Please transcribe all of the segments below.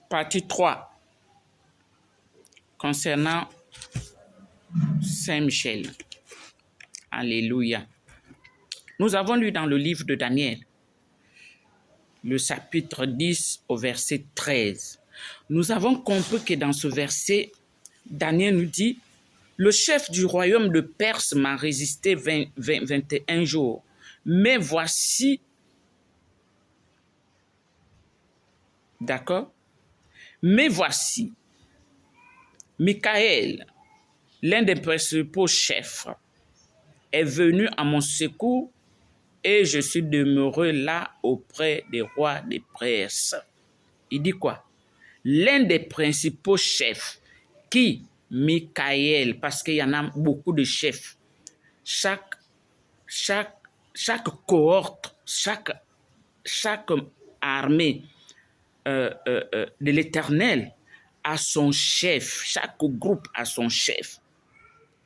Partie 3 concernant Saint-Michel. Alléluia. Nous avons lu dans le livre de Daniel, le chapitre 10 au verset 13. Nous avons compris que dans ce verset, Daniel nous dit, le chef du royaume de Perse m'a résisté 21 jours. Mais voici, d'accord? Mais voici, Michael, l'un des principaux chefs, est venu à mon secours et je suis demeuré là auprès des rois des Perses. Il dit quoi? L'un des principaux chefs, qui? Michael, parce qu'il y en a beaucoup de chefs. Chaque cohorte, chaque armée de l'Éternel a son chef. Chaque groupe a son chef.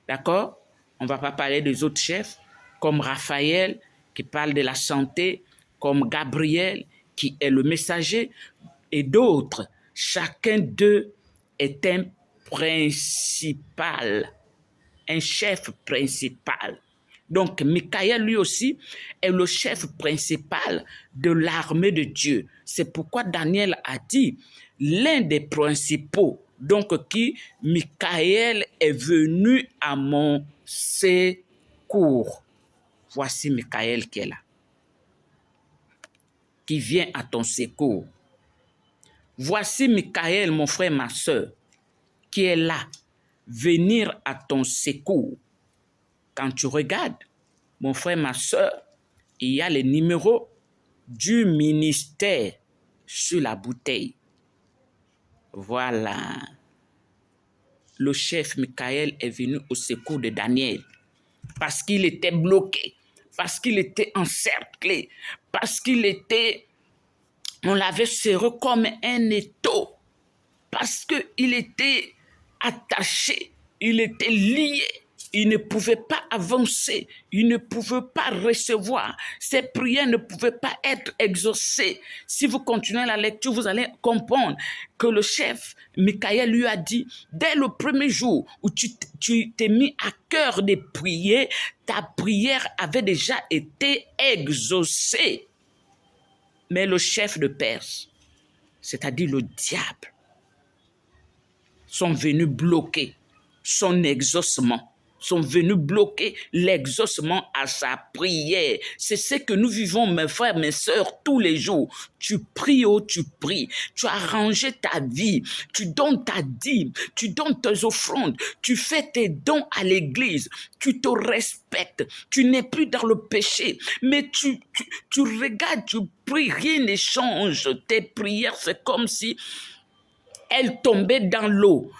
D'accord? On ne va pas parler des autres chefs, comme Raphaël, qui parle de la santé, comme Gabriel, qui est le messager, et d'autres. Chacun d'eux est un principal, un chef principal. Donc, Michael, lui aussi, est le chef principal de l'armée de Dieu. C'est pourquoi Daniel a dit, l'un des principaux, donc qui, Michael, est venu à mon secours. Voici Michael qui est là, qui vient à ton secours. Voici Michael, mon frère, ma soeur, qui est là, venir à ton secours. Quand tu regardes, mon frère, ma soeur, il y a les numéros du ministère sur la bouteille. Voilà. Le chef Michael est venu au secours de Daniel parce qu'il était bloqué, parce qu'il était encerclé, parce qu'il était, on l'avait serré comme un étau, parce qu'il était attaché, il était lié. Il ne pouvait pas avancer, il ne pouvait pas recevoir. Ses prières ne pouvaient pas être exaucées. Si vous continuez la lecture, vous allez comprendre que le chef, Michael, lui a dit, dès le premier jour où tu t'es mis à cœur de prier, ta prière avait déjà été exaucée. Mais le chef de Perse, c'est-à-dire le diable, sont venus bloquer son exaucement. Sont venus bloquer l'exaucement à sa prière. C'est ce que nous vivons, mes frères, mes sœurs, tous les jours. Tu pries, oh, tu pries. Tu as rangé ta vie. Tu donnes ta dîme. Tu donnes tes offrandes. Tu fais tes dons à l'église. Tu te respectes. Tu n'es plus dans le péché. Mais tu regardes, tu pries, rien ne change. Tes prières, c'est comme si elles tombaient dans l'eau.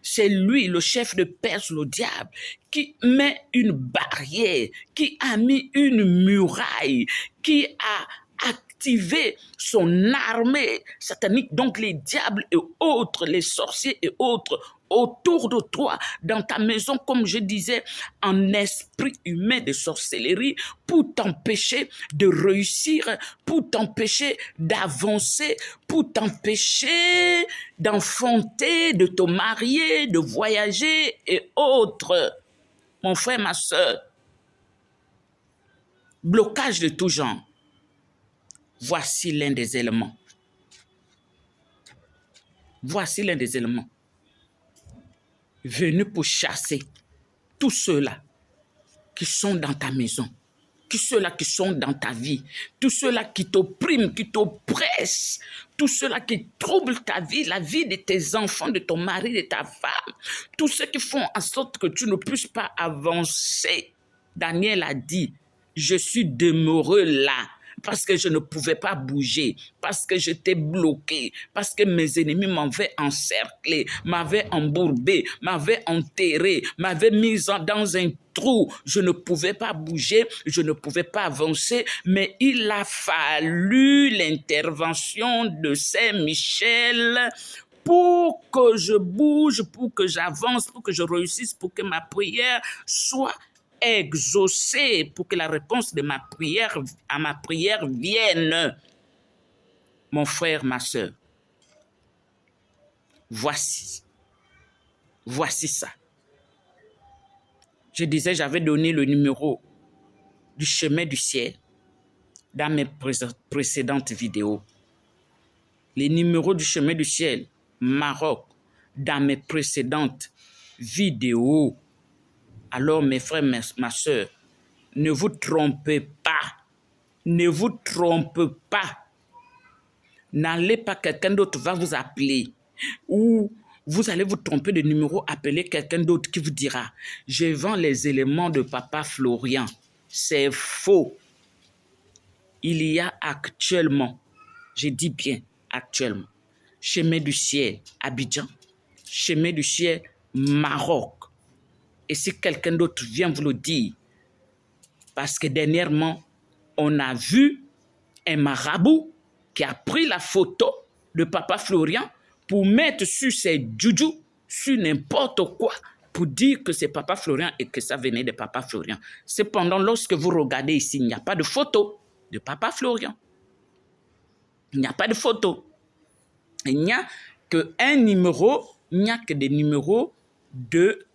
C'est lui, le chef de Perse, le diable, qui met une barrière, qui a mis une muraille, qui a activé son armée satanique, donc les diables et autres, les sorciers et autres, autour de toi, dans ta maison, comme je disais, en esprit humain de sorcellerie, pour t'empêcher de réussir, pour t'empêcher d'avancer, pour t'empêcher d'enfanter, de te marier, de voyager et autres. Mon frère, ma soeur, blocage de tout genre. Voici l'un des éléments. Voici l'un des éléments. Venu pour chasser tous ceux-là qui sont dans ta maison, tous ceux-là qui sont dans ta vie, tous ceux-là qui t'oppriment, qui t'oppressent, tous ceux-là qui troublent ta vie, la vie de tes enfants, de ton mari, de ta femme, tous ceux qui font en sorte que tu ne puisses pas avancer. Daniel a dit, je suis demeuré là, parce que je ne pouvais pas bouger, parce que j'étais bloqué, parce que mes ennemis m'avaient encerclé, m'avaient embourbé, m'avaient enterré, m'avaient mis dans un trou. Je ne pouvais pas bouger, je ne pouvais pas avancer, mais il a fallu l'intervention de Saint-Michel pour que je bouge, pour que j'avance, pour que je réussisse, pour que ma prière soit exaucée, pour que la réponse de ma prière, à ma prière vienne. Mon frère, ma soeur, Voici ça. Je disais, j'avais donné le numéro du chemin du ciel dans mes précédentes vidéos. Les numéros du chemin du ciel, Maroc, dans mes précédentes vidéos. Alors, mes frères, ma soeur, ne vous trompez pas. Ne vous trompez pas. N'allez pas, quelqu'un d'autre va vous appeler. Ou vous allez vous tromper de numéro, appeler quelqu'un d'autre qui vous dira « Je vends les éléments de Papa Florian ». C'est faux. Il y a actuellement, je dis bien actuellement, Chemin du ciel Abidjan, Chemin du ciel Maroc. Et si quelqu'un d'autre vient vous le dire, parce que dernièrement, on a vu un marabout qui a pris la photo de Papa Florian pour mettre sur ses djoudjou, sur n'importe quoi, pour dire que c'est Papa Florian et que ça venait de Papa Florian. Cependant, lorsque vous regardez ici, il n'y a pas de photo de Papa Florian. Il n'y a pas de photo. Il n'y a qu'un numéro, il n'y a que des numéros de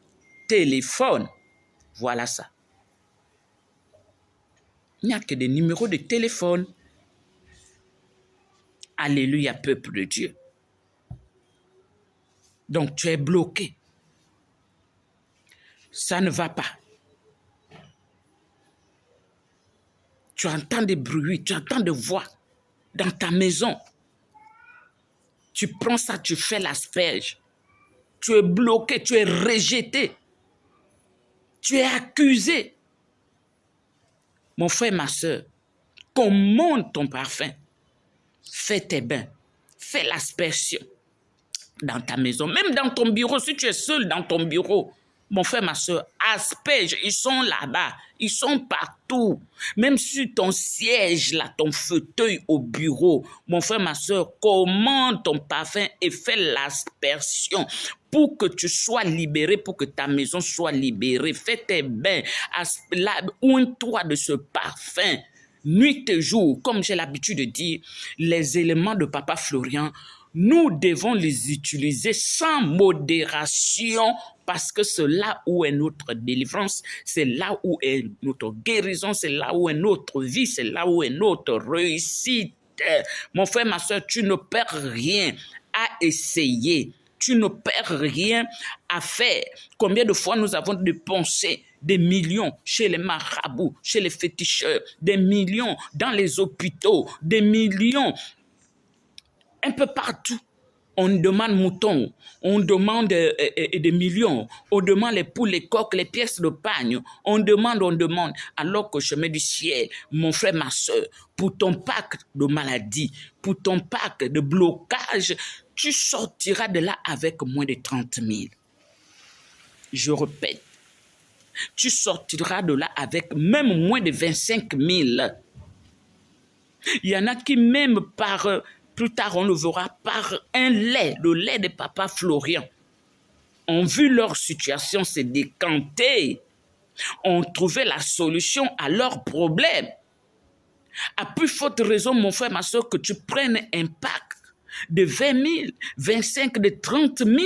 téléphone. Voilà ça. Il n'y a que des numéros de téléphone. Alléluia, peuple de Dieu. Donc, tu es bloqué. Ça ne va pas. Tu entends des bruits, tu entends des voix dans ta maison. Tu prends ça, tu fais l'asperge. Tu es bloqué, tu es rejeté. Tu es accusé. Mon frère, ma soeur, commande ton parfum. Fais tes bains. Fais l'aspersion dans ta maison. Même dans ton bureau, si tu es seul dans ton bureau, mon frère, ma soeur, asperge, ils sont là-bas. Ils sont partout. Même sur ton siège, là, ton fauteuil au bureau. Mon frère, ma soeur, commande ton parfum et fais l'aspersion pour que tu sois libéré, pour que ta maison soit libérée. Fais tes bains. Oins-toi de ce parfum. Nuit et jour, comme j'ai l'habitude de dire, les éléments de Papa Florian, nous devons les utiliser sans modération parce que c'est là où est notre délivrance, c'est là où est notre guérison, c'est là où est notre vie, c'est là où est notre réussite. Mon frère, ma soeur, tu ne perds rien à essayer. Tu ne perds rien à faire. Combien de fois nous avons dépensé des millions chez les marabouts, chez les féticheurs, des millions dans les hôpitaux, des millions un peu partout. On demande moutons, on demande des millions, on demande les poules, les coqs, les pièces de pagne, on demande, alors qu'au chemin du ciel, mon frère, ma soeur, pour ton pack de maladie, pour ton pack de blocage, tu sortiras de là avec moins de 30 000. Je répète, tu sortiras de là avec même moins de 25 000. Il y en a qui même plus tard on le verra, par un lait, le lait de Papa Florian, ont vu leur situation se décanter, ont trouvé la solution à leurs problèmes. À plus forte raison, mon frère, ma soeur, que tu prennes un pack de 20 000, 25 000, de 30 000.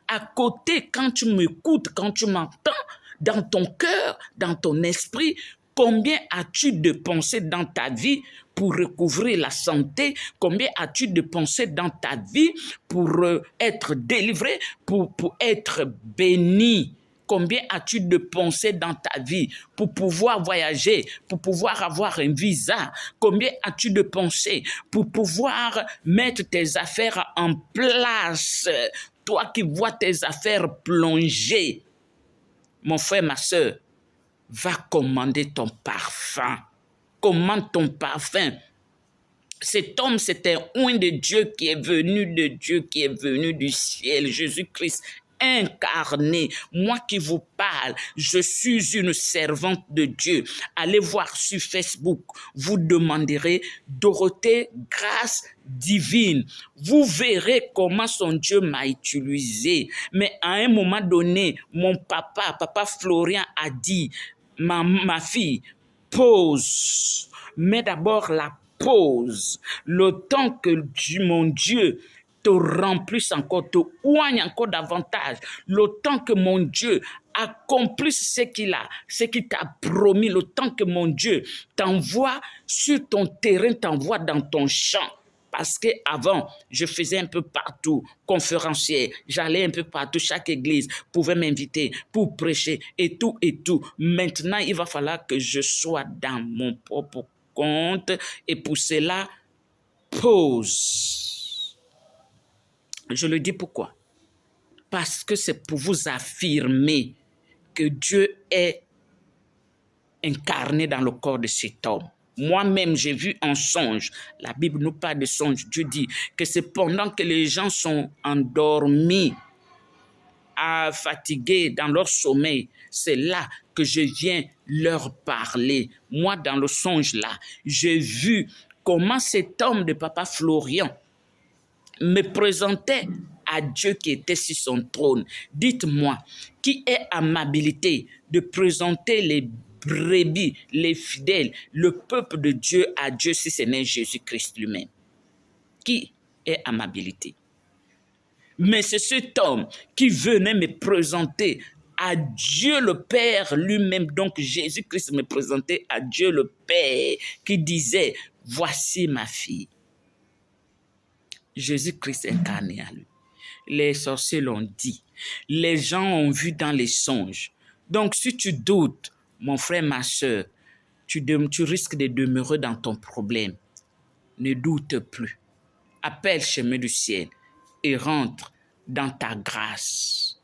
À côté, quand tu m'écoutes, quand tu m'entends, dans ton cœur, dans ton esprit, combien as-tu dépensé dans ta vie pour recouvrir la santé? Combien as-tu dépensé dans ta vie pour être délivré, pour être béni? Combien as-tu dépensé dans ta vie pour pouvoir voyager, pour pouvoir avoir un visa? Combien as-tu dépensé pour pouvoir mettre tes affaires en place? Toi qui vois tes affaires plonger, mon frère, ma soeur, va commander ton parfum. Commande ton parfum. Cet homme, c'est un oint de Dieu qui est venu de Dieu, qui est venu du ciel. Jésus-Christ incarné. Moi qui vous parle, je suis une servante de Dieu. Allez voir sur Facebook. Vous demanderez Dorothée Grâce Divine. Vous verrez comment son Dieu m'a utilisé. Mais à un moment donné, mon Papa Florian a dit, ma fille, pause. Mets d'abord la pause. Le temps que mon Dieu te remplisse encore, te oigne encore davantage, le temps que mon Dieu accomplisse ce qu'il t'a promis, le temps que mon Dieu t'envoie sur ton terrain, t'envoie dans ton champ. Parce qu'avant, je faisais un peu partout, conférencier, j'allais un peu partout, chaque église pouvait m'inviter pour prêcher et tout et tout. Maintenant, il va falloir que je sois dans mon propre compte et pour cela, pause. Je le dis pourquoi? Parce que c'est pour vous affirmer que Dieu est incarné dans le corps de cet homme. Moi-même, j'ai vu un songe. La Bible nous parle de songe. Dieu dit que c'est pendant que les gens sont endormis, fatigués dans leur sommeil, c'est là que je viens leur parler. Moi, dans le songe-là, j'ai vu comment cet homme de Papa Florian me présentait à Dieu qui était sur son trône. Dites-moi, qui est amabilité de présenter les brebis, les fidèles, le peuple de Dieu à Dieu si ce n'est Jésus-Christ lui-même? Qui est amabilité? Mais c'est cet homme qui venait me présenter à Dieu le Père lui-même. Donc Jésus-Christ me présentait à Dieu le Père qui disait, voici ma fille. Jésus-Christ incarné à lui. Les sorciers l'ont dit. Les gens ont vu dans les songes. Donc, si tu doutes, mon frère, ma soeur, tu risques de demeurer dans ton problème. Ne doute plus. Appelle chemin du ciel et rentre dans ta grâce.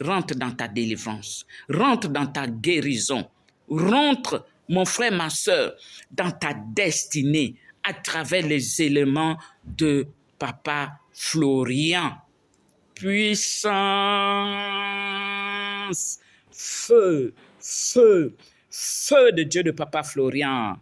Rentre dans ta délivrance. Rentre dans ta guérison. Rentre, mon frère, ma soeur, dans ta destinée à travers les éléments de Papa Florian. Puissance, feu, feu, feu de Dieu de Papa Florian.